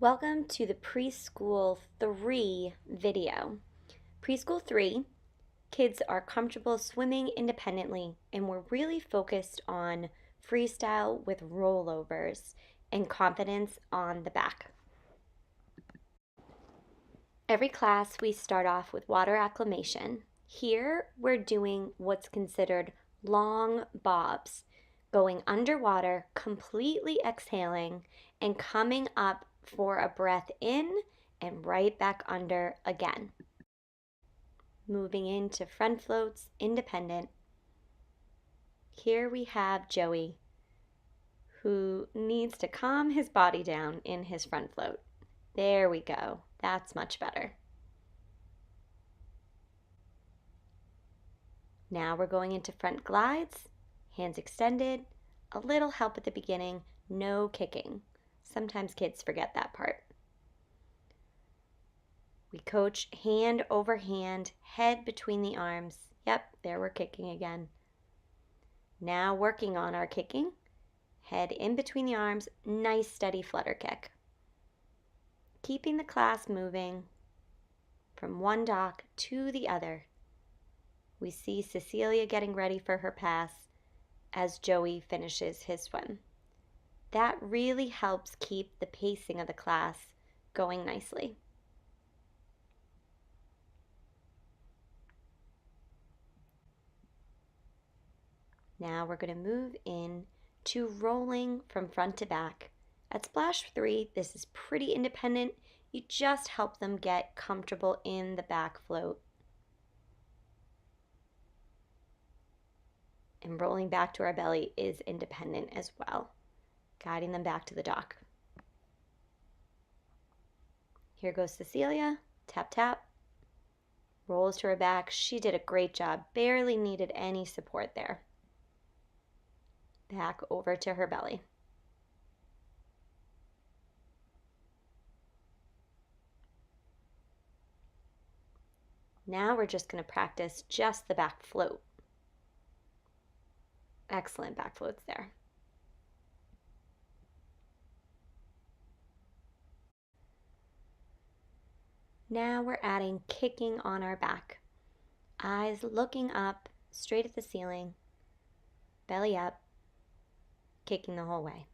Welcome to the Preschool 3 video. Preschool 3, kids are comfortable swimming independently, and we're really focused on freestyle with rollovers and confidence on the back. Every class we start off with water acclimation. Here we're doing what's considered long bobs, going underwater, completely exhaling, and coming up for a breath in and right back under again. Moving into front floats, independent. Here we have Joey, who needs to calm his body down in his front float. There we go. That's much better. Now we're going into front glides, hands extended, a little help at the beginning, no kicking. Sometimes kids forget that part. We coach hand over hand, head between the arms. Yep, there we're kicking again. Now working on our kicking. Head in between the arms, nice steady flutter kick. Keeping the class moving from one dock to the other. We see Cecilia getting ready for her pass as Joey finishes his swim. That really helps keep the pacing of the class going nicely. Now we're going to move in to rolling from front to back. At Splash 3, this is pretty independent. You just help them get comfortable in the back float. And rolling back to our belly is independent as well, guiding them back to the dock. Here goes Cecilia, tap tap, rolls to her back. She did a great job, barely needed any support there. Back over to her belly. Now we're just going to practice just the back float. Excellent back floats there. Now we're adding kicking on our back. Eyes looking up, straight at the ceiling, belly up, kicking the whole way.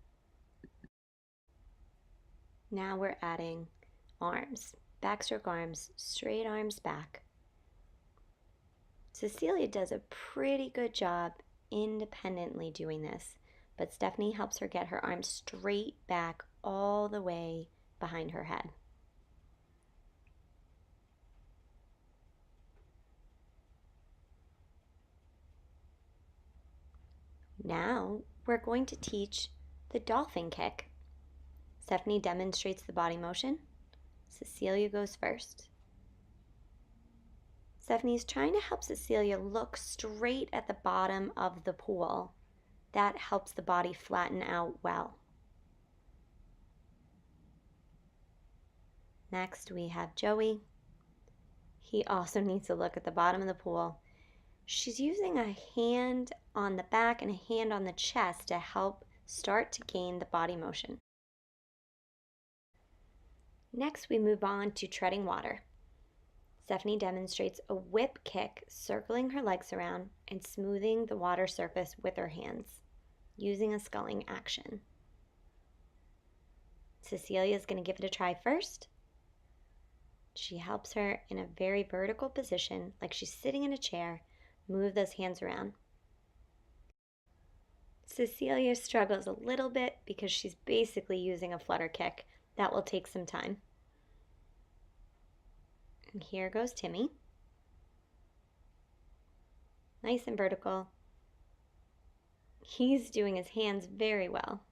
Now we're adding arms, backstroke arms, straight arms back. Cecilia does a pretty good job independently doing this, but Stephanie helps her get her arms straight back all the way behind her head. Now we're going to teach the dolphin kick. Stephanie demonstrates the body motion. Cecilia goes first. Stephanie's trying to help Cecilia look straight at the bottom of the pool. That helps the body flatten out well. Next we have Joey. He also needs to look at the bottom of the pool. She's using a hand on the back and a hand on the chest to help start to gain the body motion. Next we move on to treading water. Stephanie demonstrates a whip kick, circling her legs around and smoothing the water surface with her hands, using a sculling action. Cecilia is going to give it a try first. She helps her in a very vertical position, like she's sitting in a chair. Move those hands around. Cecilia struggles a little bit because she's basically using a flutter kick. That will take some time. And here goes Timmy. Nice and vertical. He's doing his hands very well.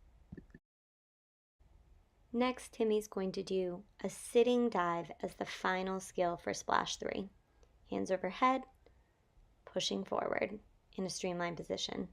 Next, Timmy's going to do a sitting dive as the final skill for Splash 3. Hands overhead, pushing forward in a streamlined position.